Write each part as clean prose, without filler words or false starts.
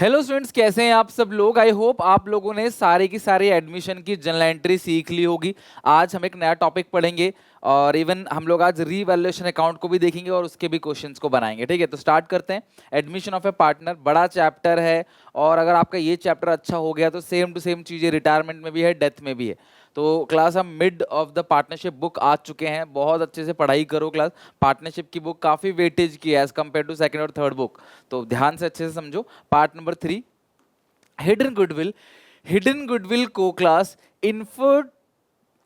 Hello students, कैसे हैं आप सब लोग। आई होप आप लोगों ने सारे की सारी एडमिशन की जनरल एंट्री सीख ली होगी। आज हम एक नया टॉपिक पढ़ेंगे और इवन हम लोग आज रीवैल्यूएशन अकाउंट को भी देखेंगे और उसके भी क्वेश्चंस को बनाएंगे। ठीक है, तो स्टार्ट करते हैं। एडमिशन ऑफ ए पार्टनर बड़ा चैप्टर है और अगर आपका ये चैप्टर अच्छा हो गया तो सेम टू सेम चीज़ें रिटायरमेंट में भी है, डेथ में भी है। तो क्लास हम mid of the partnership book आ चुके हैं, बहुत अच्छे से पढ़ाई करो क्लास। पार्टनरशिप की बुक काफ़ी वेटेज की है एज कम्पेयर टू सेकंड और थर्ड बुक, तो ध्यान से अच्छे से समझो। Part number 3, hidden goodwill. Hidden goodwill को क्लास इन्फर्ड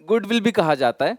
गुडविल भी कहा जाता है।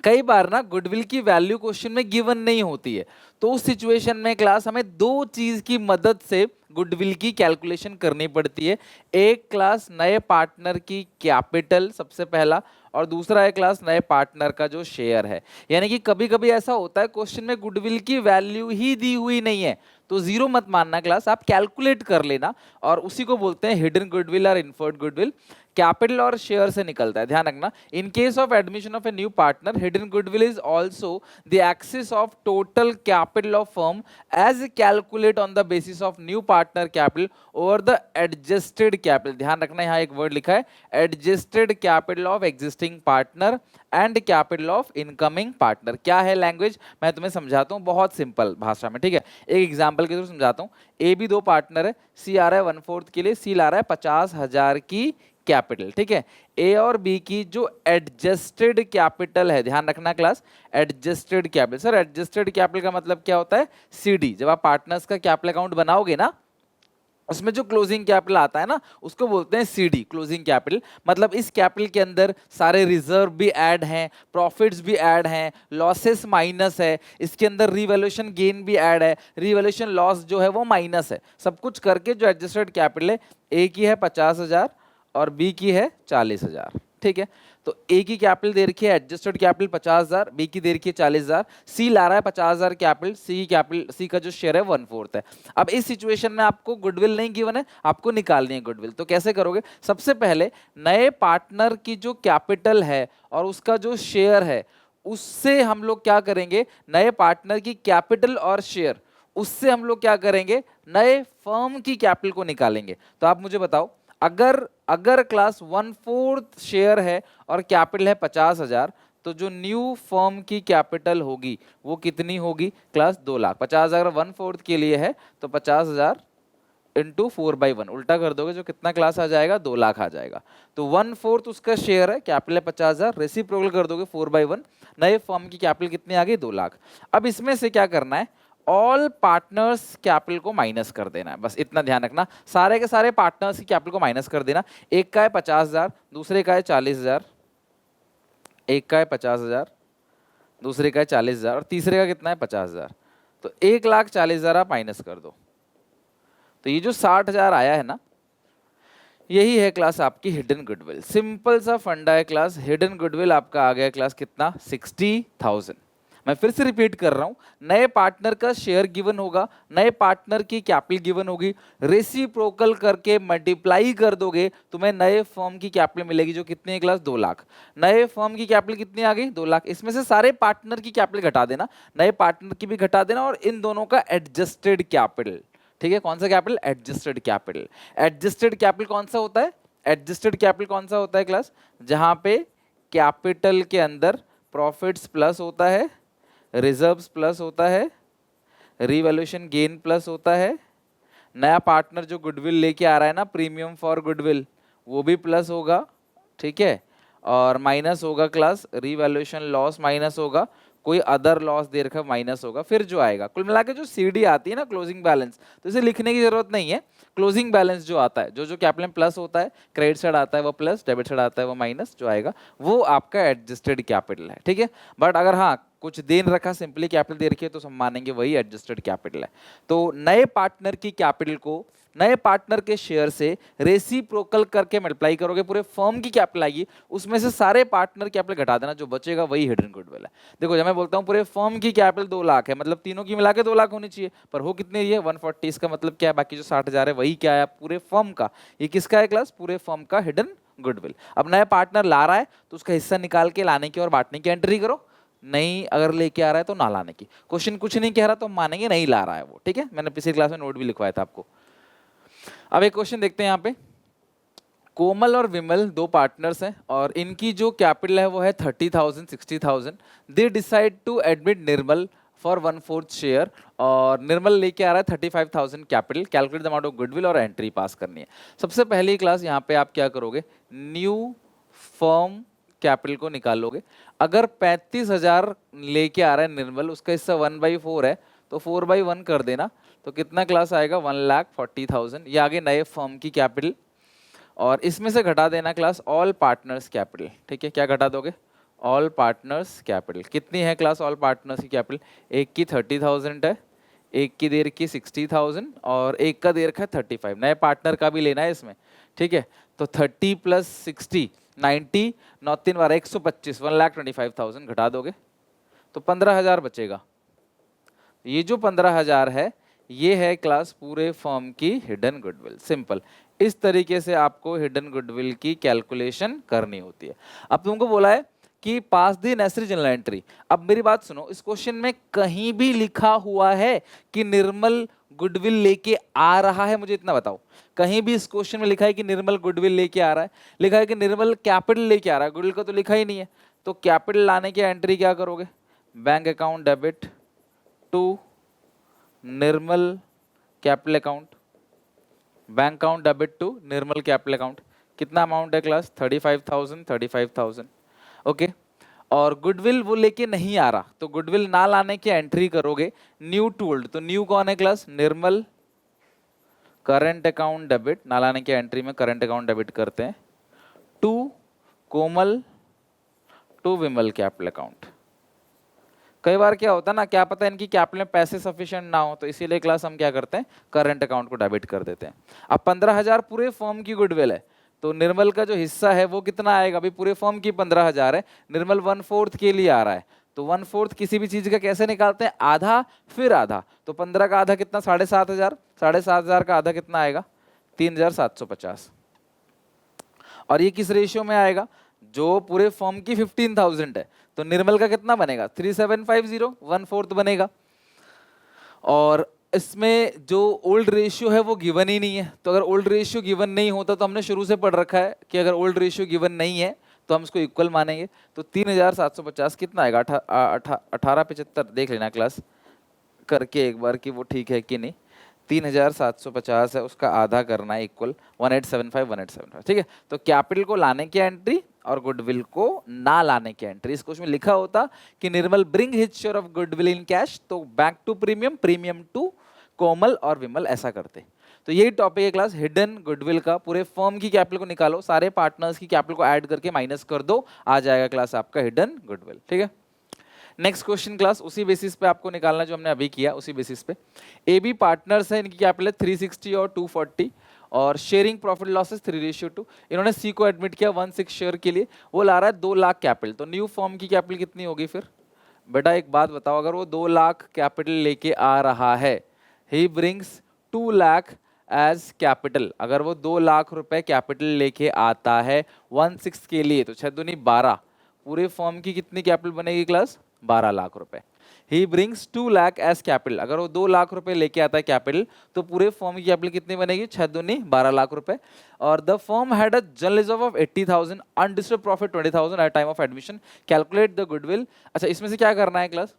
कई बार ना गुडविल की वैल्यू क्वेश्चन में गिवन नहीं होती है, तो उस सिचुएशन में क्लास हमें दो चीज की मदद से गुडविल की कैलकुलेशन करनी पड़ती है। एक क्लास नए पार्टनर की कैपिटल सबसे पहला, और दूसरा है क्लास नए पार्टनर का जो शेयर है। यानी कि कभी कभी ऐसा होता है क्वेश्चन में गुडविल की वैल्यू ही दी हुई नहीं है, तो जीरो मत मानना क्लास, आप कैलकुलेट कर लेना और उसी को बोलते हैं हिडन गुडविल और इन्फर्ड गुडविल। कैपिटल और शेयर से निकलता है, ध्यान रखना। In case of admission of a new partner, hidden goodwill is also the axis of total capital of firm age calculate on the basis of new partner capital over the adjusted capital. ध्यान रखना, यहाँ एक word लिखा है adjusted capital of existing partner and capital of incoming partner. क्या है language, मैं तुम्हें समझाता हूँ बहुत सिंपल भाषा में। ठीक है, एक एग्जाम्पल के थ्रू समझाता हूँ। ए बी दो पार्टनर है, सी आ रहा है 1/4 के लिए, सी ला रहा है 50,000 की कैपिटल। ठीक है, ए और बी की जो एडजस्टेड कैपिटल है, ध्यान रखना class, adjusted capital. Sir adjusted capital का मतलब क्या होता है? सीडी। जब आप पार्टनर्स का कैपिटल अकाउंट बनाओगे ना, उसमें जो क्लोजिंग कैपिटल आता है ना, उसको बोलते हैं सीडी, क्लोजिंग कैपिटल। मतलब इस कैपिटल के अंदर सारे रिजर्व भी ऐड हैं, प्रॉफिट्स भी ऐड हैं, लॉसेस माइनस है, इसके अंदर रीवैल्यूएशन गेन भी ऐड है, रीवैल्यूएशन लॉस जो है वो माइनस है। सब कुछ करके जो एडजस्टेड कैपिटल है, ए की है 50,000 और बी की है 40,000। ठीक है, तो ए की कैपिटल दे रखी है एडजस्टेड कैपिटल 50,000, बी की दे रखी है 40,000, सी ला रहा है 50,000 कैपिटल, सी की कैपिटल, सी का जो शेयर है 1/4 है। अब इस सिचुएशन में आपको गुडविल नहीं गिवन है, आपको निकालनी है गुडविल। तो कैसे करोगे? सबसे पहले नए पार्टनर की जो कैपिटल है और उसका जो शेयर है, उससे हम लोग क्या करेंगे? नए पार्टनर की कैपिटल और शेयर, उससे हम लोग क्या करेंगे? नए फर्म की कैपिटल को निकालेंगे। तो आप मुझे बताओ, अगर अगर क्लास 1/4 शेयर है और कैपिटल है 50,000, तो जो न्यू फर्म की कैपिटल होगी वो कितनी होगी क्लास? 2 लाख। 50,000 1/4 के लिए है तो 50,000 इंटू 4/1 उल्टा कर दोगे, जो कितना क्लास आ जाएगा? 2 लाख आ जाएगा। तो 1/4 उसका शेयर है, कैपिटल है 50,000, रेसिप्रोकल कर दोगे 4/1, नए फर्म की कैपिटल कितनी आ गई? 2 लाख। अब इसमें से क्या करना है? ऑल पार्टनर्स कैपिटल को माइनस कर देना है, बस इतना ध्यान रखना। सारे के सारे पार्टनर्स की कैपिटल को माइनस कर देना। एक का है 50,000, दूसरे का है 40,000, एक का है 50,000, दूसरे का है 40,000 और तीसरे का कितना है? 50,000। तो 1,40,000 आप माइनस कर दो, तो ये जो 60,000 आया है ना, यही है क्लास आपकी हिडन गुडविल। सिंपल सा फंडा है क्लास। हिडन गुडविल आपका आ गया क्लास कितना? 60,000। मैं फिर से रिपीट कर रहा हूं, नए पार्टनर का शेयर गिवन होगा, नए पार्टनर की कैपिटल गिवन होगी, रेसिप्रोकल करके मल्टीप्लाई कर दोगे, तुम्हें नए फर्म की कैपिटल मिलेगी, जो कितनी है क्लास? 2 लाख। नए फर्म की कैपिटल कितनी आ गई? 2 लाख। इसमें से सारे पार्टनर की कैपिटल घटा देना, नए पार्टनर की भी घटा देना, और इन दोनों का एडजस्टेड कैपिटल। ठीक है, कौन सा capital? Adjusted capital. Adjusted capital कौन सा होता है? एडजस्टेड कैपिटल कौन सा होता है क्लास? जहां पे कैपिटल के अंदर प्रॉफिट्स प्लस होता है, रिजर्व्स प्लस होता है, रीवैल्यूएशन गेन प्लस होता है, नया पार्टनर जो गुडविल लेके आ रहा है ना, प्रीमियम फॉर गुडविल, वो भी प्लस होगा। ठीक है, और माइनस होगा क्लास रीवैल्यूएशन लॉस, माइनस होगा, कोई अदर लॉस दे रखा माइनस होगा। फिर जो आएगा कुल मिला के जो सीडी आती है ना, क्लोजिंग बैलेंस, तो इसे लिखने की जरूरत नहीं है। क्लोजिंग बैलेंस जो आता है, जो जो कैपिटल में प्लस होता है, क्रेडिट साइड आता है वो प्लस, डेबिट साइड आता है वो माइनस, जो आएगा वो आपका एडजस्टेड कैपिटल है। ठीक है, बट अगर हाँ कुछ देन रखा, सिंपली कैपिटल दे रखी है, तो हम मानेंगे वही एडजस्टेड कैपिटल है। तो नए पार्टनर की कैपिटल को नए पार्टनर के शेयर से रेसिप्रोकल करके मल्टीप्लाई करोगे, पूरे फर्म की कैपिटल आएगी, उसमें से सारे पार्टनर कैपिटल घटा देना, जो बचेगा वही हिडन गुडविल है। देखो जब मैं बोलता हूँ पूरे फर्म की कैपिटल 2 लाख है, मतलब तीनों की मिला के 2 लाख होनी चाहिए, पर हो कितनी है? 140। इसका मतलब क्या है? बाकी जो 60,000 है वही क्या है? पूरे फर्म का। ये किसका है क्लास? पूरे फर्म का हिडन गुडविल। अब नया पार्टनर ला रहा है तो उसका हिस्सा निकाल के लाने की और बांटने की एंट्री करो। नहीं अगर लेके आ रहा है तो ना लाने की। क्वेश्चन कुछ नहीं कह रहा तो मानेंगे नहीं ला रहा है वो। ठीक है, मैंने पिछली क्लास में नोट भी लिखवाया था आपको। अब एक क्वेश्चन देखते हैं यहाँ पे। कोमल और विमल दो पार्टनर्स हैं और इनकी जो कैपिटल है वो है 30,000 60,000। They decide to admit Nirmal for 1/4 share और निर्मल लेके आ रहा है 35,000 capital. Calculate the amount of goodwill और एंट्री पास करनी है। सबसे पहली क्लास यहाँ पे आप क्या करोगे, न्यू फर्म कैपिटल को निकालोगे। अगर 35,000 लेके आ रहा है निर्मल, उसका हिस्सा 1/4 है तो 4/1 कर देना, तो कितना क्लास आएगा 1,40,000। ये आगे नए फर्म की कैपिटल और इसमें से घटा देना क्लास ऑल पार्टनर्स कैपिटल। ठीक है, क्या घटा दोगे, ऑल पार्टनर्स कैपिटल। कितनी है क्लास ऑल पार्टनर्स की कैपिटल, एक की 30,000 है, एक की देर की 60,000 और एक का देर का 35। नए पार्टनर का भी लेना है इसमें। ठीक है, तो 30 + 60 90, 9 3 12 125, 1,25,000 घटा दोगे तो 15,000 बचेगा। ये जो 15,000 है ये है क्लास पूरे फर्म की हिडन गुडविल। सिंपल, इस तरीके से आपको हिडन गुडविल की कैलकुलेशन करनी होती है। अब तुमको बोला है कि पास दी नेसेसरी जर्नल एंट्री। अब मेरी बात सुनो, इस क्वेश्चन में कहीं भी लिखा हुआ है कि निर्मल गुडविल लेके आ रहा है, मुझे इतना बताओ। कहीं भी इस क्वेश्चन में लिखा है कि निर्मल गुडविल लेके आ रहा है? लिखा है कि निर्मल कैपिटल लेके आ रहा है, गुडविल का तो लिखा ही नहीं है। तो कैपिटल लाने की एंट्री क्या करोगे, bank account debit to Nirmal capital account, bank account debit to Nirmal capital account. कितना अमाउंट है क्लास, 35,000 35,000। ओके, और गुडविल वो लेके नहीं आ रहा तो गुडविल ना लाने की एंट्री करोगे न्यू टूल्ड। तो न्यू कौन है क्लास, निर्मल करंट अकाउंट डेबिट, ना लाने की एंट्री में करंट अकाउंट डेबिट करते हैं, to Komal to Vimal capital account. कई बार क्या होता है ना, क्या पता इनकी कैपिटल में पैसे सफिशिएंट ना हो, तो इसीलिए क्लास हम क्या करते हैं, करंट अकाउंट को डेबिट कर देते हैं। अब 15,000 पूरे फर्म की गुडविल है, तो निर्मल का जो हिस्सा है वो कितना आएगा, अभी पूरे फर्म की 15,000 है, निर्मल 1/4 के लिए आ रहा है। तो 1/4 किसी भी चीज का कैसे निकालते हैं, आधा फिर आधा। तो 15 का आधा कितना, 7,500, 7,500 का आधा कितना आएगा, 3,750। और ये किस रेशियो में आएगा, जो पूरे फॉर्म की 15,000 है तो निर्मल का कितना बनेगा, 3,750, 1/4 बनेगा। और इसमें जो ओल्ड रेशियो है वो गिवन ही नहीं है। तो अगर ओल्ड रेशियो गिवन नहीं होता तो हमने शुरू से पढ़ रखा है कि अगर ओल्ड रेशियो गिवन नहीं है तो हम इसको इक्वल मानेंगे। तो 3,750 कितना आएगा, 1875। देख लेना क्लास करके एक बार कि वो ठीक है कि नहीं। 3,750 है, उसका आधा करना है इक्वल 1875 1875। ठीक है, तो कैपिटल को लाने की एंट्री और गुडविल को ना लाने की एंट्री। इस क्वेश्चन में लिखा होता कि Nirmal bring his share of goodwill in cash, तो bank to premium, premium to Komal और विमल, ऐसा करते। तो यही टॉपिक है क्लास हिडन गुडविल का। पूरे फर्म की कैपिटल को निकालो, सारे पार्टनर्स की कैपिटल को ऐड करके माइनस कर दो, आ जाएगा क्लास आपका हिडन गुडविल। ठीक है, नेक्स्ट क्वेश्चन क्लास उसी बेसिस पे आपको निकालना जो हमने अभी किया, उसी बेसिस पे। ए बी पार्टनर्स है, इनकी कैपिटल है 360 और 240 और शेयरिंग प्रॉफिट लॉसेस 3:2। इन्होंने सी को एडमिट किया 16 शेयर के लिए, वो ला रहा है 2 लाख कैपिटल। तो न्यू फॉर्म की कैपिटल कितनी होगी फिर, बेटा एक बात बताओ, अगर वो 2 लाख कैपिटल लेके आ रहा है, he brings 2 lakh as capital, अगर वो 2 लाख रुपए कैपिटल लेके आता है 16 के लिए, तो 6 दूनी 12, पूरे फॉर्म की कितनी कैपिटल बनेगी क्लास, 12 लाख रुपए। He brings 2 lakh as capital, अगर वो 2 लाख रुपए लेके आता है कैपिटल, तो पूरे फॉर्म की कैपिटल कितनी बनेगी, 6 दूनी 12 लाख रुपए। और the firm had a general reserve of 80,000, undisturbed profit 20,000 at time of admission, calculate the goodwill. अच्छा, इसमें से क्या करना है क्लास,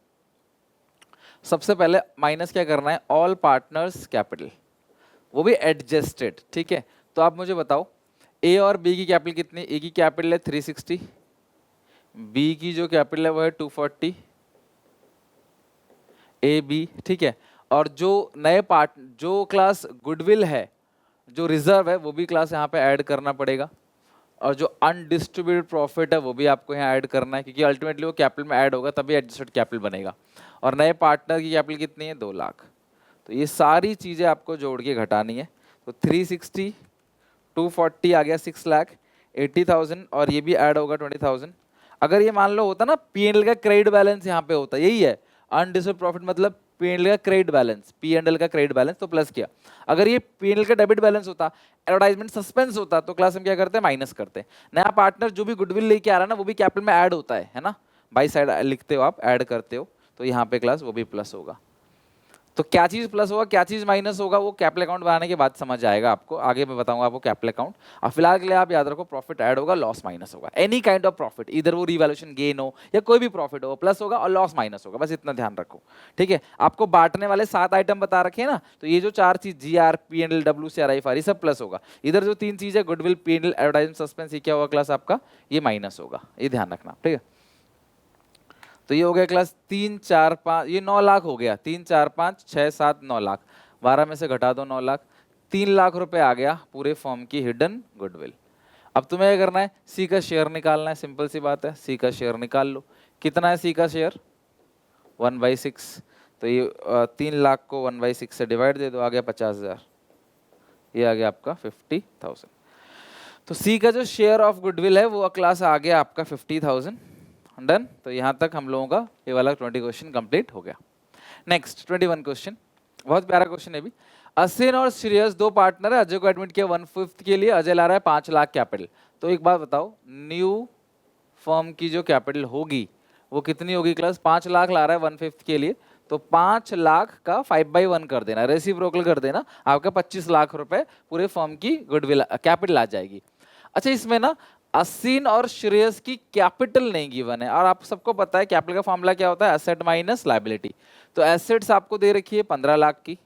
सबसे पहले माइनस क्या करना है, ऑल पार्टनर्स कैपिटल, वो भी एडजस्टेड। ठीक है, तो आप मुझे बताओ ए और बी की कैपिटल कितनी, ए की कैपिटल है 360, बी की जो कैपिटल है वो है 240, ए बी। ठीक है, और जो नए पार्ट, जो क्लास गुडविल है, जो रिजर्व है, वो भी क्लास यहाँ पे ऐड करना पड़ेगा। और जो अनडिस्ट्रीब्यूटेड प्रॉफिट है वो भी आपको यहाँ ऐड करना है, क्योंकि अल्टीमेटली वो कैपिटल में ऐड होगा तभी एडजस्टेड कैपिटल बनेगा। और नए पार्टनर की कैपिटल कितनी है, 2 लाख। तो ये सारी चीज़ें आपको जोड़ के घटानी है। तो 360, 240 आ गया 6 लाख, 80,000 और ये भी ऐड होगा 20,000। अगर ये मान लो होता ना P&L का क्रेडिट बैलेंस यहाँ पे होता, यही है अनडिस्ट्रीब्यूटेड प्रॉफिट मतलब P&L का क्रेडिट बैलेंस, P&L का क्रेडिट बैलेंस, तो प्लस किया। अगर ये P&L का डेबिट बैलेंस होता, एडवर्टाइजमेंट सस्पेंस होता, तो क्लास हम क्या करते हैं, माइनस करते हैं। नया पार्टनर जो भी गुडविल लेके आ रहा है ना, वो भी कैपिटल में ऐड होता है ना, बाई साइड लिखते हो आप, ऐड करते हो, तो यहाँ पे क्लास वो भी प्लस होगा। तो क्या चीज प्लस होगा क्या चीज माइनस होगा वो कैपिटल अकाउंट बनाने के बाद समझ आएगा आपको, आगे मैं बताऊंगा आपको कैपिटल अकाउंट। और फिलहाल के लिए आप याद रखो प्रॉफिट ऐड होगा, लॉस माइनस होगा। एनी काइंड ऑफ प्रॉफिट, इधर वो रिवैल्यूएशन गेन हो या कोई भी प्रॉफिट हो, प्लस होगा और लॉस माइनस होगा, बस इतना ध्यान रखो। ठीक है, आपको बांटने वाले 7 आइटम बता रखे हैं ना, तो ये जो 4 चीज GR P&L WCR IFR सब प्लस होगा। इधर जो 3 चीज है गुडविल P&L एडवर्टाइजमेंट सस्पेंस, ये क्या होगा क्लास आपका, ये माइनस होगा, ये ध्यान रखना। ठीक है, तो ये हो गया क्लास 3 4 5, ये 9 लाख हो गया। 3 4 5 6 7 9 लाख, 12 में से घटा दो 9 लाख, 3 लाख रुपए आ गया पूरे फॉर्म की हिडन गुडविल। अब तुम्हें क्या करना है, सी का शेयर निकालना है, सिंपल सी बात है, सी का शेयर निकाल लो। कितना है सी का शेयर, 1/6। तो ये 3 लाख को 1/6 से डिवाइड दे दो, आ गया 50,000, ये आ गया आपका 50,000। तो सी का जो शेयर ऑफ गुडविल है वो क्लास आ गया आपका 50,000। डन। तो यहां तक हम लोगों का ये वाला 20 क्वेश्चन कंप्लीट हो गया। नेक्स्ट 21 क्वेश्चन, बहुत प्यारा क्वेश्चन है भी। असिन और श्रेयस दो पार्टनर है, अजय को एडमिट किया 1/5 के लिए, अजय ला रहा है 5 लाख कैपिटल। तो एक बात बताओ, न्यू फर्म की जो कैपिटल होगी वो कितनी होगी क्लास, 5 लाख ला रहा है 1/5 के लिए, तो 5 लाख का 5/1 कर देना, रेसिप्रोकल कर देना, आपका 25 लाख रुपए पूरे फर्म की गुडविल कैपिटल आ जाएगी। अच्छा, इसमें ना असिन और श्रेयस की कैपिटल नहीं गिवन है, और आप सबको पता है कैपिटल का फॉर्मूला क्या होता है, एसेट माइनस लायबिलिटी। तो एसेट्स आपको दे रखी है 15 लाख की,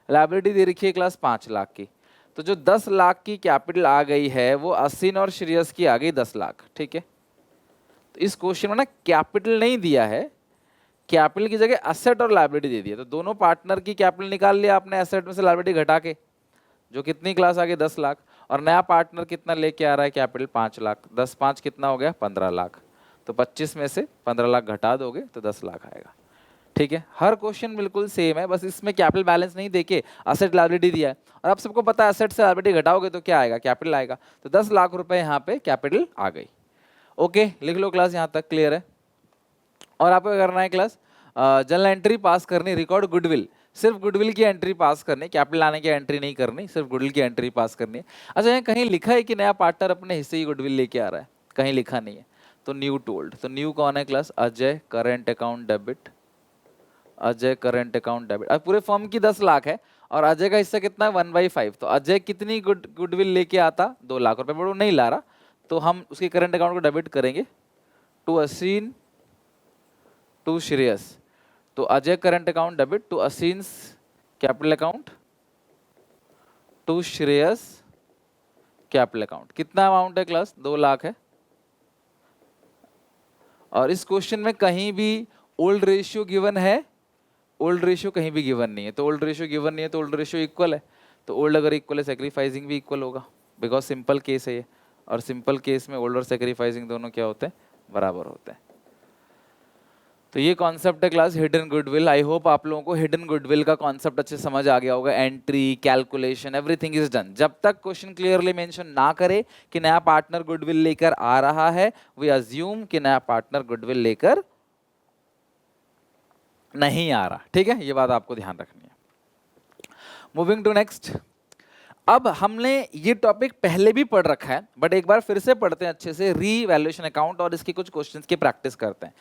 लायबिलिटी दे रखी है क्लास 5 लाख की। तो जो 10 लाख की कैपिटल आ गई है वो असिन और श्रेयस की आ गई 10 लाख। ठीक है, तो इस क्वेश्चन में ना कैपिटल नहीं दिया है, कैपिटल की जगह एसेट और लायबिलिटी दे दिया। तो दोनों पार्टनर की कैपिटल निकाल लिया आपने एसेट में से लायबिलिटी घटा के, जो कितनी क्लास आ गई 10 लाख, और नया पार्टनर कितना लेके आ रहा है कैपिटल 5 लाख, 10 5 कितना हो गया 15 लाख। तो 25 में से 15 लाख घटा दोगे तो 10 लाख आएगा। ठीक है, हर क्वेश्चन बिल्कुल सेम है, बस इसमें कैपिटल बैलेंस नहीं देके एसेट लायबिलिटी दिया है, और आप सबको पता है एसेट से लायबिलिटी घटाओगे तो क्या आएगा, कैपिटल आएगा। तो 10 लाख रुपए यहाँ पे कैपिटल आ गई। ओके, लिख लो क्लास, यहाँ तक क्लियर है। और आपको क्या करना है क्लास, जनरल एंट्री पास करनी, रिकॉर्ड गुडविल, सिर्फ गुडविल की एंट्री पास करनी, कैपिटल लाने की एंट्री नहीं करनी, सिर्फ गुडविल की एंट्री पास करनी है। अच्छा, यहाँ कहीं लिखा है कि नया पार्टनर अपने हिस्से ही गुडविल लेके आ रहा है, कहीं लिखा नहीं है। तो न्यू टोल्ड, तो न्यू कौन है class, Ajay current account debit, Ajay current account debit. अब पूरे फर्म की 10 लाख है और अजय का हिस्सा कितना है 1/5। तो अजय कितनी गुडविल लेके आता, 2 लाख रुपए, बट वो नहीं ला रहा, तो हम उसके करेंट अकाउंट को डेबिट करेंगे टू असीन टू श्रेयस। तो Ajay current account debit to Aseen's capital account to Shreyas capital account. कितना अमाउंट है क्लास, 2 लाख है। और इस क्वेश्चन में कहीं भी ओल्ड रेशियो गिवन है, ओल्ड रेशियो कहीं भी गिवन नहीं है। तो ओल्ड रेशियो गिवन नहीं है तो ओल्ड रेशियो इक्वल है, तो ओल्ड अगर इक्वल है सेक्रीफाइसिंग भी इक्वल होगा, बिकॉज सिंपल केस है ये, और सिंपल केस में ओल्ड और सेक्रीफाइसिंग दोनों क्या होते हैं, बराबर होते हैं। तो ये कॉन्सेप्ट है class hidden goodwill. I hope आप लोगों को हिडन गुडविल का कॉन्सेप्ट अच्छे समझ आ गया होगा। Entry, calculation, everything is done. जब तक क्वेश्चन क्लियरली मेंशन ना करे कि नया पार्टनर गुडविल लेकर आ रहा है, वी अज्यूम कि नया पार्टनर गुडविल लेकर नहीं आ रहा। ठीक है, ये बात आपको ध्यान रखनी है। Moving to next. अब हमने ये टॉपिक पहले भी पढ़ रखा है, बट एक बार फिर से पढ़ते हैं अच्छे से, रीवैल्यूएशन अकाउंट, और इसके कुछ क्वेश्चंस की प्रैक्टिस करते हैं।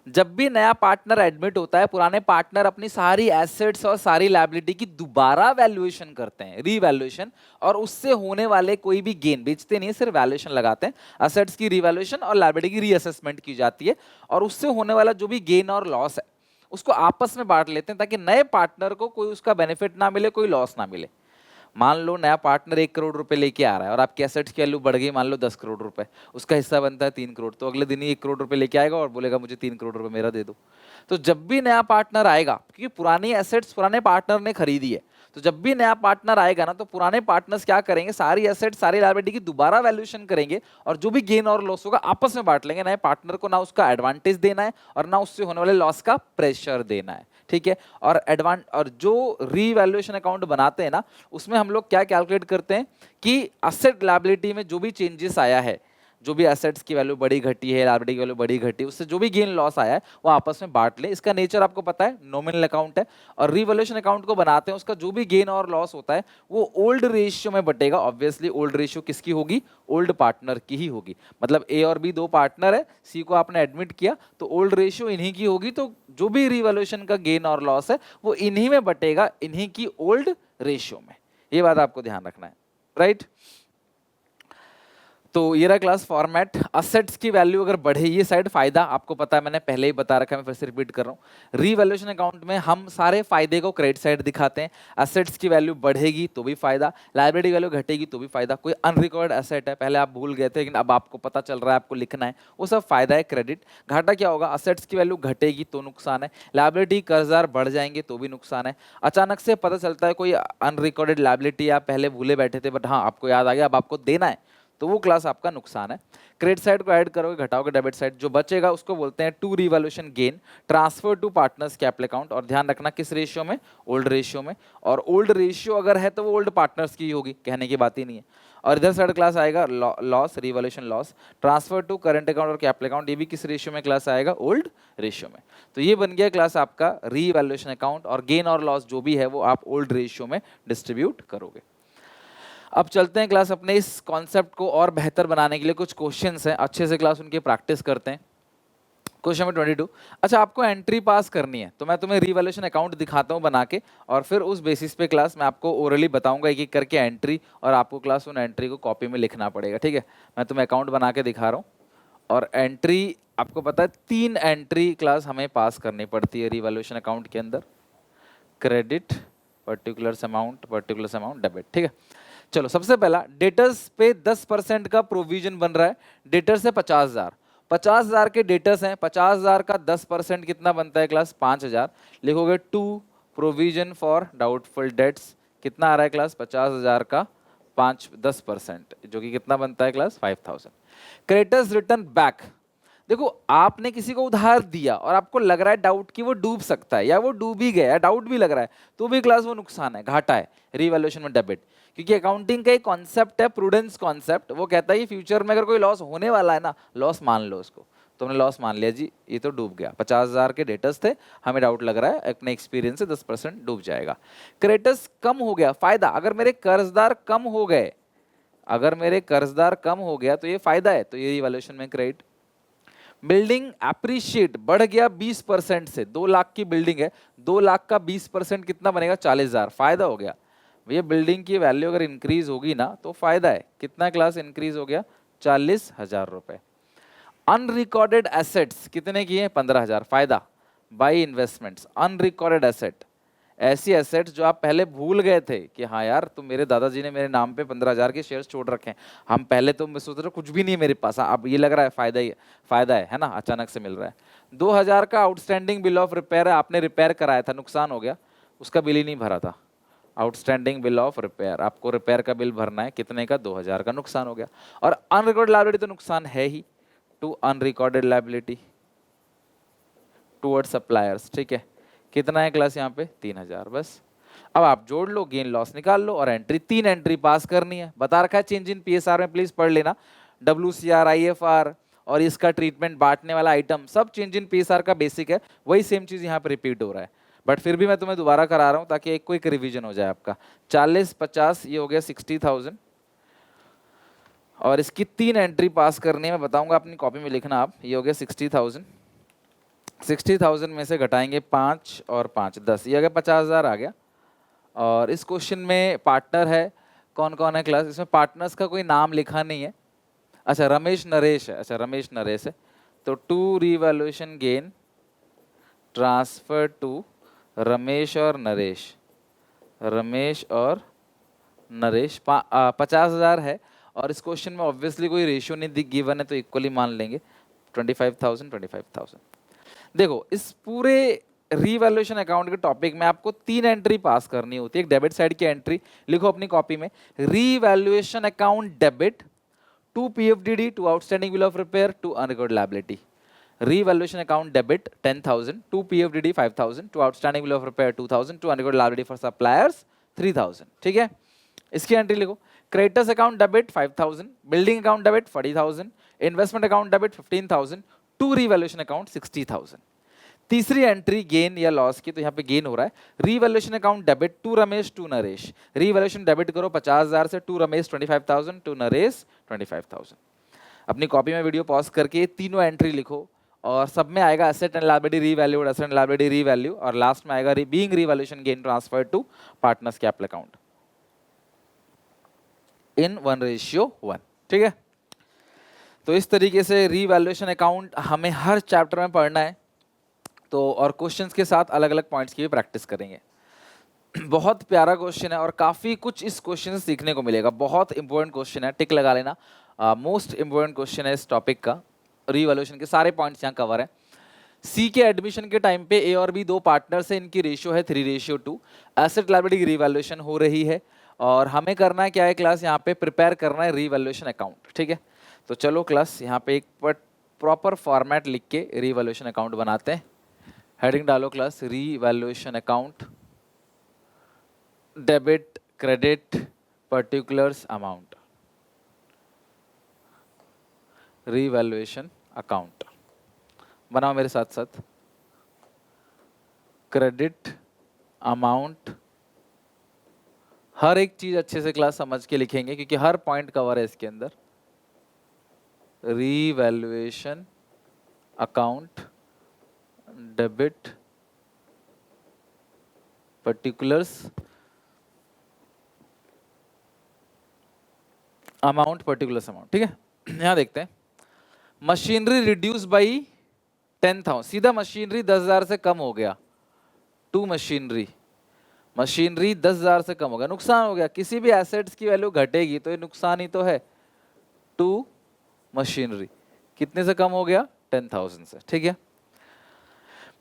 जब भी नया पार्टनर एडमिट होता है, पुराने पार्टनर अपनी सारी एसेट्स और सारी लायबिलिटी की दोबारा वैल्यूएशन करते हैं, रीवैल्यूएशन, और उससे होने वाले कोई भी गेन, बेचते नहीं सिर्फ वैल्यूएशन लगाते हैं। एसेट्स की रीवैल्यूएशन और लायबिलिटी की रीअसेसमेंट की जाती है, और उससे होने वाला जो भी गेन और लॉस है उसको आपस में बांट लेते हैं, ताकि नए पार्टनर को कोई उसका बेनिफिट ना मिले, कोई लॉस ना मिले। मान लो नया पार्टनर 1 करोड़ रुपए लेके आ रहा है और आपकी एसेट्स की वैल्यू बढ़ गई मान लो 10 करोड़ रुपए, उसका हिस्सा बनता है 3 करोड़, तो अगले दिन ही 1 करोड़ रुपए लेके आएगा और बोलेगा मुझे 3 करोड़ रुपए मेरा दे दो। तो जब भी नया पार्टनर आएगा, क्योंकि पुरानी एसेट्स पुराने पार्टनर ने खरीदी है, तो जब भी नया पार्टनर आएगा ना, तो पुराने पार्टनर्स क्या करेंगे, सारी एसेट सारी लायबिलिटी की दोबारा वैल्यूएशन करेंगे, और जो भी गेन और लॉस होगा आपस में बांट लेंगे। नए पार्टनर को ना उसका एडवांटेज देना है और ना उससे होने वाले लॉस का प्रेशर देना है। ठीक है, और जो रीवैल्यूएशन अकाउंट बनाते हैं ना, उसमें हम लोग क्या कैलकुलेट करते हैं कि असेट लायबिलिटी में जो भी चेंजेस आया है, जो भी एसेट्स की वैल्यू बड़ी घटी है, लायबिलिटी की वैल्यू बड़ी घटी है, उससे जो भी गेन लॉस आया है वो आपस में बांट ले। इसका नेचर आपको पता है, नॉमिनल अकाउंट है। और रिवैल्यूएशन अकाउंट को बनाते हैं, उसका जो भी गेन और लॉस होता है वो ओल्ड रेशियो में बटेगा। ऑब्वियसली ओल्ड रेशियो किसकी होगी? ओल्ड पार्टनर की ही होगी। मतलब ए और बी दो पार्टनर है, सी को आपने एडमिट किया तो ओल्ड रेशियो इन्हीं की होगी, तो जो भी रिवैल्यूएशन का गेन और लॉस है वो इन्हीं में बटेगा, इन्हीं की ओल्ड रेशियो में। ये बात आपको ध्यान रखना है, राइट? तो ये रहा क्लास फॉर्मेट। असेट्स की वैल्यू अगर बढ़े, ये साइड फायदा आपको पता है, मैंने पहले ही बता रखा है, मैं फिर से रिपीट कर रहा हूँ। रीवैल्यूएशन अकाउंट में हम सारे फायदे को क्रेडिट साइड दिखाते हैं। असेट्स की वैल्यू बढ़ेगी तो भी फायदा, लायबिलिटी वैल्यू घटेगी तो भी फायदा। कोई अनरिकॉर्ड एसेट है, पहले आप भूल गए थे लेकिन अब आपको पता चल रहा है, आपको लिखना है, वो सब फायदा है क्रेडिट। घाटा क्या होगा? असेट्स की वैल्यू घटेगी तो नुकसान है, लायबिलिटी कर्जदार बढ़ जाएंगे तो भी नुकसान है। अचानक से पता चलता है कोई अनरिकॉर्डेड लायबिलिटी आप पहले भूले बैठे थे बट हाँ आपको याद आ गया, अब आपको देना है, तो वो क्लास आपका नुकसान है। क्रेडिट साइड को ऐड करोगे, घटाओगे डेबिट साइड, जो बचेगा उसको बोलते हैं to revaluation gain transfer to partners capital account. और ध्यान रखना किस रेशियो में? ओल्ड रेशियो में। और ओल्ड रेशियो अगर है तो वो ओल्ड पार्टनर्स की होगी, कहने की बात ही नहीं है। और इधर साइड क्लास आएगा loss, revaluation loss transfer to current account और कैपिटल अकाउंट, ये भी किस रेशियो में क्लास आएगा? ओल्ड रेशियो में। तो ये बन गया क्लास आपका रीवैल्यूएशन अकाउंट, और गेन और लॉस जो भी है वो आप ओल्ड रेशियो में डिस्ट्रीब्यूट करोगे। अब चलते हैं क्लास अपने इस कॉन्सेप्ट को और बेहतर बनाने के लिए कुछ क्वेश्चंस हैं, अच्छे से क्लास उनकी प्रैक्टिस करते हैं। Question number 22। अच्छा, आपको एंट्री पास करनी है तो मैं तुम्हें रिवैल्यूएशन अकाउंट दिखाता हूं बना के, और फिर उस बेसिस पे क्लास मैं आपको ओरली बताऊंगा एक एक करके एंट्री, और आपको क्लास उन एंट्री को कॉपी में लिखना पड़ेगा, ठीक है? मैं तुम्हें अकाउंट बना के दिखा रहा हूँ, और एंट्री आपको पता है 3 एंट्री क्लास हमें पास करनी पड़ती है रिवैल्यूएशन अकाउंट के अंदर। क्रेडिट, पर्टिकुलर अमाउंट, डेबिट, ठीक है? चलो, सबसे पहला डेटर्स पे 10% का प्रोविजन बन रहा है। डेटर से 50,000, 50,000 के डेटर्स हैं, 50,000 का 10% कितना बनता है क्लास? 5,000। लिखोगे to provision for doubtful debts, कितना आ रहा है क्लास? 50,000 का 10%, जो कि कितना बनता है क्लास? 5,000। क्रेडिटर्स रिटर्न बैक, देखो आपने किसी को उधार दिया और आपको लग रहा है डाउट कि वो डूब सकता है या वो डूब ही गया, डाउट भी लग रहा है, तो भी क्लास वो नुकसान है, घाटा है, रिवैल्यूएशन में डेबिट। क्योंकि अकाउंटिंग का एक कॉन्सेप्ट है, प्रूडेंस कॉन्सेप्ट, वो कहता है कि फ्यूचर में अगर कोई लॉस होने वाला है ना, लॉस मान लो उसको। तुमने लॉस मान लिया जी, ये तो डूब गया, 50,000 के डेटर्स थे, हमें डाउट लग रहा है, अपने एक्सपीरियंस से 10% डूब जाएगा। क्रेडिटर्स कम हो गया, फायदा, अगर मेरे कर्जदार कम हो गए, अगर मेरे कर्जदार कम हो गया तो ये फायदा है, तो ये रिवैल्यूएशन में क्रेडिट। बिल्डिंग एप्रिशिएट बढ़ गया 20% से, 2 लाख की बिल्डिंग है, 2 लाख का 20% कितना बनेगा? 40,000, फायदा हो गया। भैया बिल्डिंग की वैल्यू अगर इंक्रीज होगी ना तो फायदा है, कितना क्लास इंक्रीज हो गया? 40,000 रुपए। अनरिकॉर्डेड एसेट्स कितने की है? 15,000, फायदा। बाई इन्वेस्टमेंट्स, अनरिकॉर्डेड एसेट, ऐसी एसेट्स जो आप पहले भूल गए थे कि हाँ यार तुम, मेरे दादाजी ने मेरे नाम पे 15,000 के शेयर्स छोड़ रखे हैं, हम पहले तो मैं सोच रहा कुछ भी नहीं है मेरे पास, अब ये लग रहा है फायदा ही फायदा है ना, अचानक से मिल रहा है। 2,000 का आउटस्टैंडिंग बिल ऑफ रिपेयर है, आपने रिपेयर कराया था, नुकसान हो गया, उसका बिल ही नहीं भरा था। आउटस्टैंडिंग बिल ऑफ रिपेयर, आपको रिपेयर का बिल भरना है, कितने का? 2,000 का, नुकसान हो गया। और अनरिकॉर्डेड लायबिलिटी तो नुकसान है ही, to unrecorded liability toward suppliers, ठीक है? कितना है क्लास यहाँ पे? 3,000, बस। अब आप जोड़ लो, गेन लॉस निकाल लो, और एंट्री 3 एंट्री पास करनी है। बता रखा है चेंज इन पीएसआर में, प्लीज पढ़ लेना। WCR, IFR और इसका ट्रीटमेंट बांटने वाला आइटम, सब चेंज इन पीएसआर का बेसिक है, वही सेम चीज यहाँ पे रिपीट हो रहा है, बट फिर भी मैं तुम्हें दोबारा करा रहा हूँ ताकि एक क्विक रिवीजन हो जाए आपका। 40, 50, ये हो गया 60,000, और इसकी 3 एंट्री पास करनी है, मैं बताऊंगा, अपनी कॉपी में लिखना आप। ये हो गया 60,000, 60,000 में से घटाएंगे 5 और 5, 10, ये आ गया 50,000 आ गया। और इस क्वेश्चन में पार्टनर है, कौन कौन है क्लास? इसमें पार्टनर्स का कोई नाम लिखा नहीं है। अच्छा, रमेश नरेश है, अच्छा रमेश नरेश है, तो to revaluation gain transfer to Ramesh और नरेश, रमेश और नरेश, 50,000 है। और इस क्वेश्चन में ऑब्वियसली कोई रेशियो नहीं गिवन है, तो इक्वली मान लेंगे, 25,000, 25,000। देखो, इस पूरे रीवैल्यूएशन अकाउंट के टॉपिक में आपको 3 एंट्री पास करनी होती है। एक डेबिट साइड की एंट्री लिखो अपनी कॉपी में, revaluation account debit to PFDD, to outstanding bill of repair, to unrecorded liability. Revaluation account debit 10,000, to PFDD 5,000, to outstanding bill of repair 2,000, to unrecorded liability for suppliers 3,000, ठीक है? इसकी entry लिखो, creditors account debit 5000, building account debit 40000, investment account debit 15000, to revaluation account 60000। तीसरी entry gain या loss की, तो यहाँ पे गेन हो रहा है, revaluation account debit to Ramesh to Naresh, revaluation debit करो 50,000 से, टू रमेश 25,000, टू नरेश 25,000। अपनी कॉपी में वीडियो पॉज करके तीनों एंट्री लिखो और सब में आएगा asset and liability revalued, asset and liability revalue, और लास्ट में आएगा being revaluation gain transfer to partners capital account in 1:1। ठीक है, तो इस तरीके से रीवैल्यूएशन अकाउंट हमें हर चैप्टर में पढ़ना है। तो और क्वेश्चंस के साथ अलग अलग पॉइंट्स की भी प्रैक्टिस करेंगे। बहुत प्यारा क्वेश्चन है और काफ़ी कुछ इस क्वेश्चन से सीखने को मिलेगा। बहुत इंपॉर्टेंट क्वेश्चन है, टिक लगा लेना, मोस्ट इंपॉर्टेंट क्वेश्चन है इस टॉपिक का। रीवैल्यूएशन के सारे पॉइंट्स यहाँ कवर है। सी के एडमिशन के टाइम पे ए और बी दो पार्टनर्स हैं, इनकी रेशियो है 3:2। एसेट लायबिलिटी की रीवैल्यूएशन हो रही है और हमें करना है क्या है क्लास, यहाँ पे प्रिपेयर करना है रीवैल्यूएशन अकाउंट। ठीक है, तो चलो क्लास यहाँ पे एक प्रॉपर फॉर्मेट लिख के रीवैल्यूएशन अकाउंट बनाते हैं। हेडिंग डालो class, revaluation account, debit credit particulars amount, revaluation account बनाओ मेरे साथ साथ। क्रेडिट अमाउंट, हर एक चीज अच्छे से क्लास समझ के लिखेंगे क्योंकि हर पॉइंट कवर है इसके अंदर। Revaluation account, debit particulars amount, particulars amount. ठीक है, यहां देखते हैं, मशीनरी रिड्यूस बाई 10,000, सीधा मशीनरी 10,000 से कम हो गया। टू मशीनरी, मशीनरी 10,000 से कम हो गया, नुकसान हो गया। किसी भी एसेट्स की वैल्यू घटेगी तो ये नुकसान ही तो है। टू मशीनरी कितने से कम हो गया, 10,000 से। ठीक है,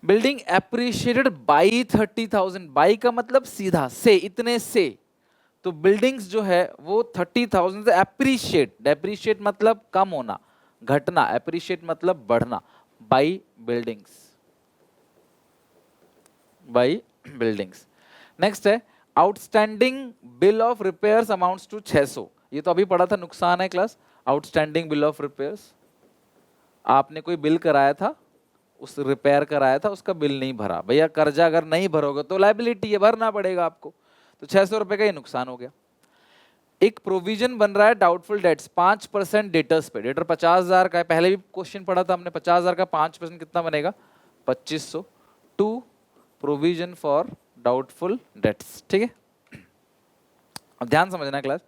बिल्डिंग एप्रिशिएटेड बाई 30,000, बाई का मतलब सीधा से, इतने से, तो बिल्डिंग्स जो है वो 30,000 से एप्रिशिएट, डेप्रिशिएट मतलब कम होना, घटना, एप्रिशिएट मतलब बढ़ना, by buildings, by buildings. Next है outstanding bill of repairs amounts to 600, ये तो अभी पढ़ा था, नुकसान है class. Outstanding bill of repairs, आपने कोई बिल कराया था, उस रिपेयर कराया था, उसका बिल नहीं भरा, भैया कर्जा अगर नहीं भरोगे तो लायबिलिटी है, भरना पड़ेगा आपको, तो 600 रुपए का ये नुकसान हो गया। एक प्रोविजन बन रहा है डाउटफुल डेट्स 5% डेटर्स पे, डेटर 50,000 का है, पहले भी क्वेश्चन पढ़ा था हमने, 50,000 का 5% कितना बनेगा, 2500। To provision for doubtful debts. ठीक है, अब ध्यान समझना क्लास,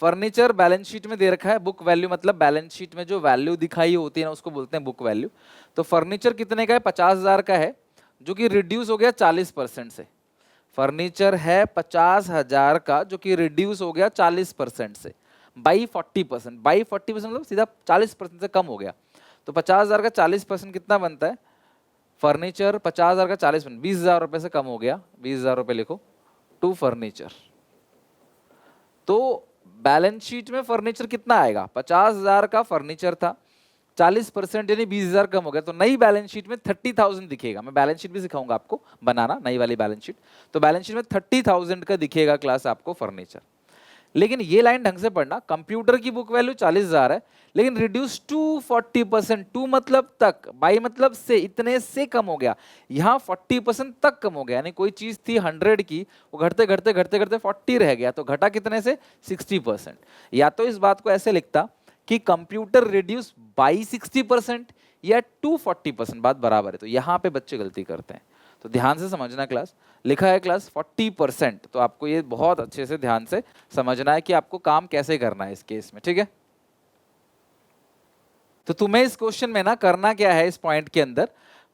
फर्नीचर बैलेंस शीट में दे रखा है, बुक वैल्यू मतलब बैलेंस शीट में जो वैल्यू दिखाई होती है ना उसको बोलते हैं बुक वैल्यू। तो फर्नीचर कितने का है, 50,000 का है, जो कि रिड्यूस हो गया 40% से। फर्नीचर है 50,000 का जो कि रिड्यूस हो गया 40% से, बाई 40%, बाई 40% मतलब सीधा 40% से कम हो गया। तो 50,000 का 40% कितना बनता है, फर्नीचर 50,000 का 40%, 20,000 रुपए से कम हो गया, 20,000 रुपए लिखो, टू फर्नीचर। तो बैलेंस शीट में फर्नीचर कितना आएगा, 50,000 का फर्नीचर था, 40% यानी 20,000 कम हो गया, तो नई बैलेंस शीट में 30,000 दिखेगा। मैं बैलेंस शीट भी सिखाऊंगा आपको बनाना, नई वाली बैलेंस शीट। तो बैलेंस शीट में 30,000 का दिखेगा क्लास आपको फर्नीचर। लेकिन ये लाइन ढंग से पढ़ना, कंप्यूटर की बुक वैल्यू 40,000 है, लेकिन रिड्यूस टू 40%, टू मतलब तक, बाई मतलब से, इतने से कम हो गया। यहाँ 40% तक कम हो गया, यानी कोई चीज थी 100 की, वो घटते घटते घटते घटते 40 रह गया, तो घटा कितने से, 60%। या तो इस बात को ऐसे लिखता कि कंप्यूटर रिड्यूस बाई 60% या टू 40%, बात बराबर है। तो यहाँ पे बच्चे गलती करते हैं, तो ध्यान से समझना क्लास। लिखा है क्लास 40%, तो आपको ये बहुत अच्छे से ध्यान से समझना है कि आपको काम कैसे करना है इस केस में। ठीक है, तो तुम्हें इस क्वेश्चन में ना करना क्या है, इस पॉइंट के अंदर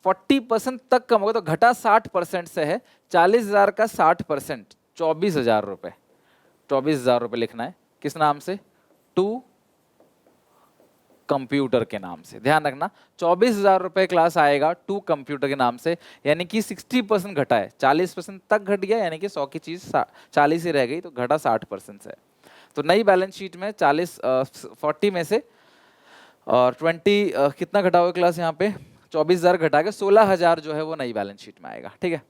40% तक कम होगा, तो घटा 60% से है, 40,000 का 60%, 24,000 रुपए, 24,000 रुपए लिखना है, किस नाम से, टू कंप्यूटर के नाम से। ध्यान रखना 24,000 रुपए क्लास आएगा टू कंप्यूटर के नाम से, यानी कि 60% घटा है, 40% तक घट गया, यानी कि 100 की चीज 40 ही रह गई, तो घटा 60% से। तो नई बैलेंस शीट में 40 में से और 20 कितना घटा हुआ क्लास, यहाँ पे 24,000 घटा के 16,000 जो है वो नई बैलेंस शीट में आएगा। ठीक है,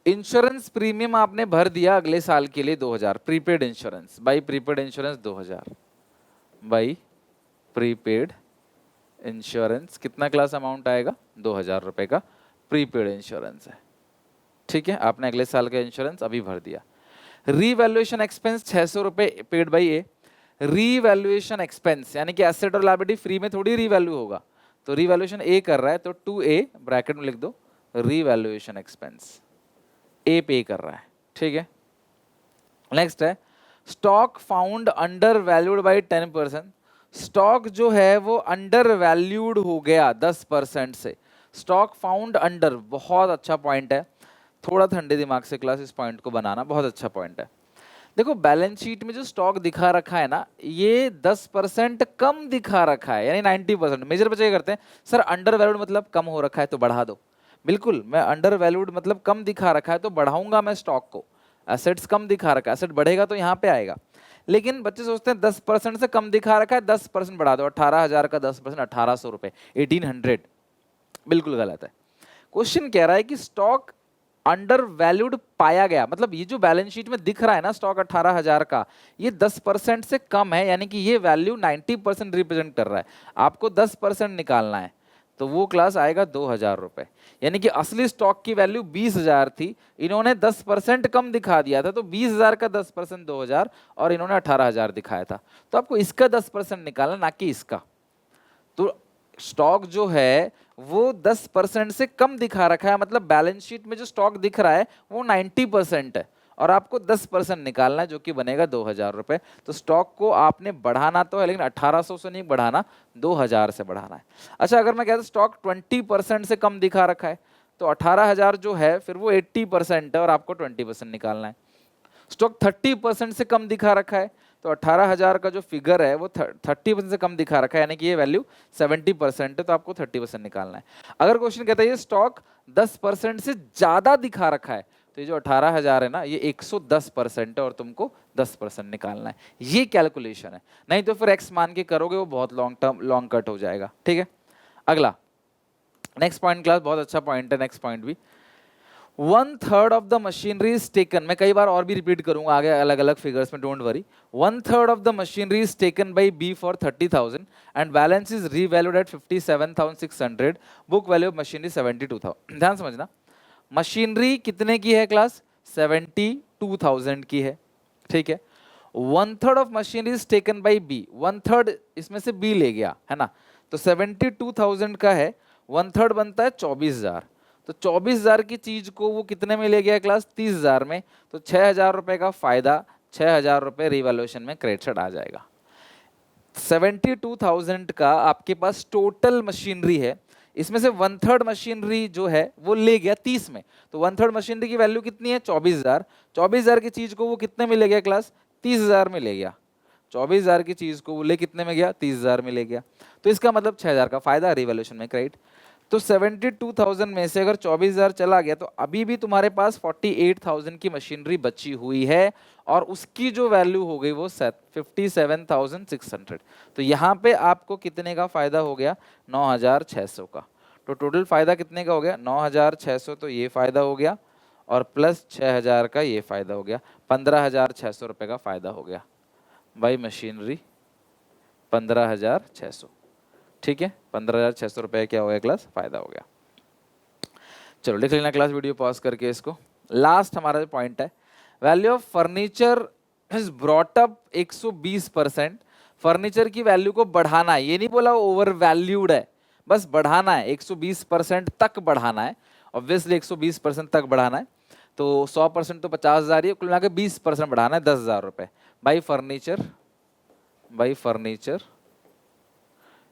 इंश्योरेंस प्रीमियम आपने भर दिया अगले साल के लिए 2000, prepaid insurance, by prepaid insurance 2000, by prepaid insurance कितना क्लास अमाउंट आएगा, 2000 रुपए का प्रीपेड इंश्योरेंस है। ठीक है, आपने अगले साल का इंश्योरेंस अभी भर दिया। रीवैल्यूएशन एक्सपेंस 600 रुपए paid by A. Revaluation expense यानी कि एसेट और लायबिलिटी फ्री में थोड़ी रीवैल्यू होगा, तो रीवैल्यूएशन ए कर रहा है तो 2A ब्रैकेट में लिख दो, रीवैल्यूएशन एक्सपेंस ए पे कर रहा है। ठीक है, नेक्स्ट है stock found under valued by 10%। Stock जो है वो अंडर वैल्यूड हो गया 10% से। स्टॉक फाउंड अंडर, बहुत अच्छा पॉइंट है, थोड़ा ठंडे दिमाग से क्लास इस पॉइंट को बनाना, बहुत अच्छा पॉइंट है। देखो बैलेंस शीट में जो स्टॉक दिखा रखा है ना, ये 10% कम दिखा रखा है, यानी 90%। मेजर बच्चे करते हैं सर अंडर वैल्यूड मतलब कम हो रखा है तो बढ़ा दो। बिल्कुल, मैं अंडर वैल्यूड मतलब कम दिखा रखा है तो बढ़ाऊंगा मैं स्टॉक को। एसेट्स कम दिखा रखा है, एसेट बढ़ेगा तो यहाँ पे आएगा। लेकिन बच्चे सोचते हैं 10% से कम दिखा रखा है, 10% बढ़ा दो, 18,000 का 10% 1800 रुपए, 1800। बिल्कुल गलत है। क्वेश्चन कह रहा है कि स्टॉक अंडर वैल्यूड पाया गया, मतलब ये जो बैलेंस शीट में दिख रहा है ना स्टॉक 18,000 का, ये 10% से कम है, यानी कि ये वैल्यू 90% रिप्रेजेंट कर रहा है। आपको 10% निकालना है, तो वो क्लास आएगा 2,000 रुपए। यानी कि असली स्टॉक की वैल्यू 20,000 थी, इन्होंने 10% कम दिखा दिया था, तो 20,000 का 10% 2,000 और इन्होंने 18,000 दिखाया था, तो आपको इसका 10% निकालना, ना कि इसका। तो स्टॉक जो है वो 10% से कम दिखा रखा है, मतलब बैलेंस शीट में जो स्टॉक दिख रहा है वो 90% है और आपको 10% निकालना है, जो कि बनेगा 2,000 रुपए। तो स्टॉक को आपने बढ़ाना तो है, लेकिन 1800 से नहीं बढ़ाना, 2,000 से बढ़ाना है। अच्छा, अगर मैं कहता स्टॉक 20% से कम दिखा रखा है, तो 18,000 जो है फिर वो 80% है और आपको 20% निकालना है। स्टॉक 30% से कम दिखा रखा है, तो 18,000 का जो फिगर है वो 30% से कम दिखा रखा है, यानी कि ये वैल्यू 70% है, तो आपको 30% निकालना है। अगर क्वेश्चन कहता है ये स्टॉक 10% से ज्यादा दिखा रखा है, तो ये जो 18,000 है ना, ये 110% है और तुमको 10% निकालना है। ये कैलकुलेशन है, नहीं तो फिर एक्स मान के करोगे वो बहुत लॉन्ग कट हो जाएगा। ठीक है, अगला नेक्स्ट पॉइंट क्लास, बहुत अच्छा पॉइंट है नेक्स्ट पॉइंट भी। 1/3 of the machinery is taken, मैं कई बार और भी रिपीट करूंगा आगे अलग अलग फिगर्स में, don't worry. 1/3 of the machinery is taken by B for 30,000 and balance is revalued at 57,600, book value of machinery 72,000। ध्यान समझना, मशीनरी कितने की है क्लास, 72,000 की है। ठीक है, 1/3 of machinery is taken by B, 1/3 इसमें से बी ले गया है ना, तो 72,000 का है, 1/3 बनता है 24,000, तो 24,000 की चीज को वो कितने में ले गया क्लास, 30,000 में, तो 6,000 रुपए का फायदा, 6,000 रुपए रिवैल्यूएशन में क्रेडिट आ जाएगा। 72,000 का आपके पास टोटल मशीनरी है, इसमें से 1/3 मशीनरी जो है वो ले गया 30 में, तो 1/3 मशीनरी की वैल्यू कितनी है, 24,000। 24,000 की चीज को वो कितने में ले गया क्लास, 30,000 में ले गया। 24,000 की चीज को वो ले कितने में गया, 30,000 में ले गया, तो इसका मतलब 6,000 का फायदा रिवैल्यूएशन में क्रेडिट। तो 72,000 में से अगर 24,000 चला गया, तो अभी भी तुम्हारे पास 48,000 की मशीनरी बची हुई है और उसकी जो वैल्यू हो गई वो 57,600। तो यहाँ पे आपको कितने का फायदा हो गया, 9,600 का। तो टोटल फायदा कितने का हो गया, 9,600, तो ये फायदा हो गया और प्लस 6,000 का ये फायदा हो गया, 15,600 रुपए का फायदा हो गया भाई मशीनरी, 15,600। ठीक है, 15,600 रुपए क्या हो गया क्लास, फायदा हो गया। चलो लिख लेना क्लास, वीडियो पॉज करके इसको। लास्ट हमारा जो पॉइंट है, value of furniture is brought up 120%। Furniture की वैल्यू को बढ़ाना है, ये नहीं बोला ओवर वैल्यूड है, बस बढ़ाना है, 120% तक बढ़ाना है। ऑब्वियसली 120% तक बढ़ाना है, तो 100% तो 50,000 ही, कुल मिला के 20% बढ़ाना है, 10,000 रुपए बाई फर्नीचर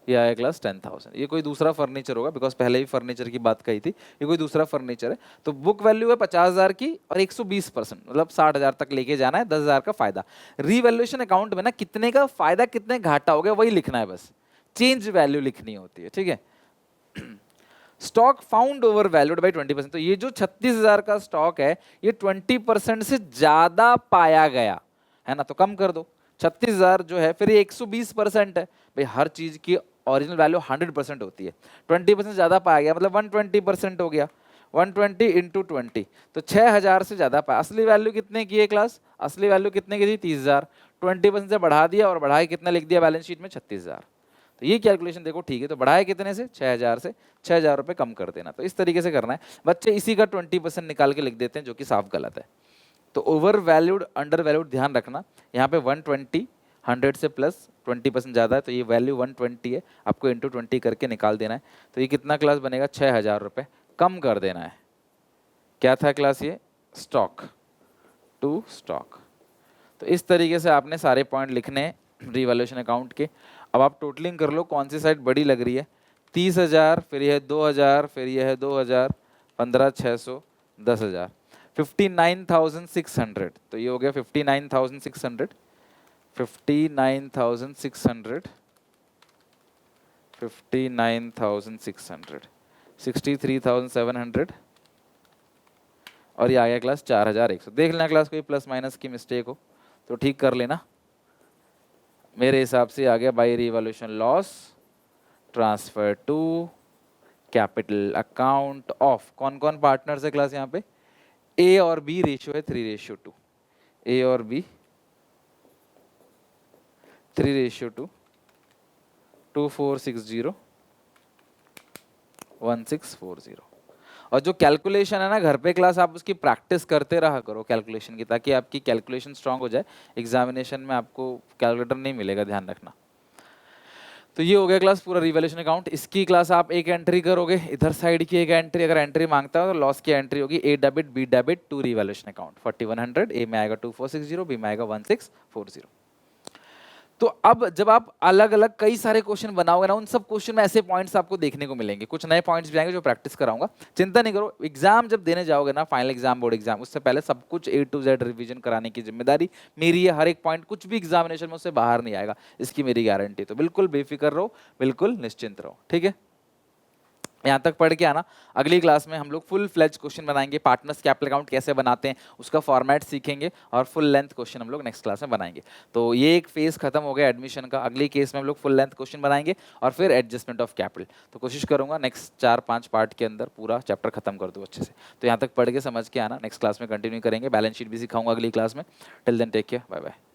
ये आया क्लास 10,000। ये कोई दूसरा फर्नीचर होगा, बिकॉज पहले ही फर्नीचर की बात कही थी, ये कोई दूसरा फर्नीचर है। तो बुक वैल्यू है 50,000 की और 120%, मतलब 60,000 तक लेके जाना है, 10,000 का फायदा। रीवैल्यूएशन अकाउंट में ना कितने का फायदा कितने घाटा हो गया वही लिखना है, बस चेंज वैल्यू लिखनी होती है। ठीक है, stock found over valued by 20%, तो ये जो 36,000 का स्टॉक है ये 20% से ज्यादा पाया गया है ना, तो कम कर दो। 36,000 जो है फिर ये 120% है, भाई हर चीज की ओरिजिनल वैल्यू 100% होती है, 20% ज्यादा पाया गया मतलब 120% हो गया। 120 इंटू 20, तो 6000 से ज़्यादा पाया। असली वैल्यू कितने की है क्लास? असली वैल्यू कितने की थी? 30,000। 20% से बढ़ा दिया और बढ़ाए कितना लिख दिया बैलेंस शीट में? 36,000। तो ये कैलकुलेशन देखो ठीक है, तो बढ़ाए कितने से? 6000 से। 6000 रुपये कम कर देना। तो इस तरीके से करना है बच्चे। इसी का 20% निकाल के लिख देते हैं, जो कि साफ गलत है। तो ओवर वैल्यूड अंडर वैल्यूड ध्यान रखना। यहाँ पे 120 100 से प्लस 20% ज़्यादा है, तो ये वैल्यू 120 है, आपको इंटू 20 करके निकाल देना है। तो ये कितना क्लास बनेगा? 6000 रुपये कम कर देना है। क्या था क्लास? ये स्टॉक टू स्टॉक। तो इस तरीके से आपने सारे पॉइंट लिखने हैं रिवैल्यूएशन अकाउंट के। अब आप टोटलिंग कर लो कौन सी साइड बड़ी लग रही है। 30,000, फिर यह है 2,000, फिर यह है 2,000, 15,600, 10,000, 59,600। तो ये हो गया 59,600, 59,600, 59,600, 63,700 और ये आ गया क्लास 4,100। देख लेना क्लास कोई प्लस माइनस की मिस्टेक हो तो ठीक कर लेना। मेरे हिसाब से आ गया by revaluation loss transfer to capital account of. कौन कौन पार्टनर्स है क्लास? यहाँ पे ए और बी रेशियो है 3:2। ए और बी 3:2, 2460, 1640। और जो कैलकुलेशन है ना घर पे क्लास, आप उसकी प्रैक्टिस करते रहा करो कैलकुलेशन की, ताकि आपकी कैलकुलेशन स्ट्रांग हो जाए। एग्जामिनेशन में आपको कैलकुलेटर नहीं मिलेगा, ध्यान रखना। तो ये हो गया क्लास पूरा रिवैल्यूएशन अकाउंट। इसकी क्लास आप एक एंट्री करोगे, इधर साइड की एक एंट्री, अगर एंट्री मांगता है तो लॉस की एंट्री होगी A debit B debit to revaluation account 4100। A में आएगा 2460, बी में आएगा 1640। तो अब जब आप अलग अलग कई सारे क्वेश्चन बनाओगे ना, उन सब क्वेश्चन में ऐसे पॉइंट्स आपको देखने को मिलेंगे। कुछ नए पॉइंट्स भी आएंगे जो प्रैक्टिस कराऊंगा, चिंता नहीं करो। एग्जाम जब देने जाओगे ना, फाइनल एग्जाम, बोर्ड एग्जाम, उससे पहले सब कुछ A to Z रिवीजन कराने की जिम्मेदारी मेरी है। हर एक पॉइंट कुछ भी एग्जामिनेशन में उससे बाहर नहीं आएगा, इसकी मेरी गारंटी। तो बिल्कुल बेफिक्र रहो, बिल्कुल निश्चिंत रहो, ठीक है। यहाँ तक पढ़ के आना। अगली क्लास में हम लोग फुल फ्लेज क्वेश्चन बनाएंगे, पार्टनर्स कैपिटल अकाउंट कैसे बनाते हैं उसका फॉर्मेट सीखेंगे, और फुल लेंथ क्वेश्चन हम लोग नेक्स्ट क्लास में बनाएंगे। तो ये एक फेज खत्म हो गया एडमिशन का। अगली केस में हम लोग फुल लेंथ क्वेश्चन बनाएंगे और फिर एडजस्टमेंट ऑफ कैपिटल। तो कोशिश करूंगा नेक्स्ट 4-5 पार्ट के अंदर पूरा चैप्टर खत्म कर दूँ अच्छे से। तो यहाँ तक पढ़ के समझ के आना, नेक्स्ट क्लास में कंटिन्यू करेंगे। बैलेंस शीट भी सिखाऊंगा अगली क्लास में। Till then take care, bye bye.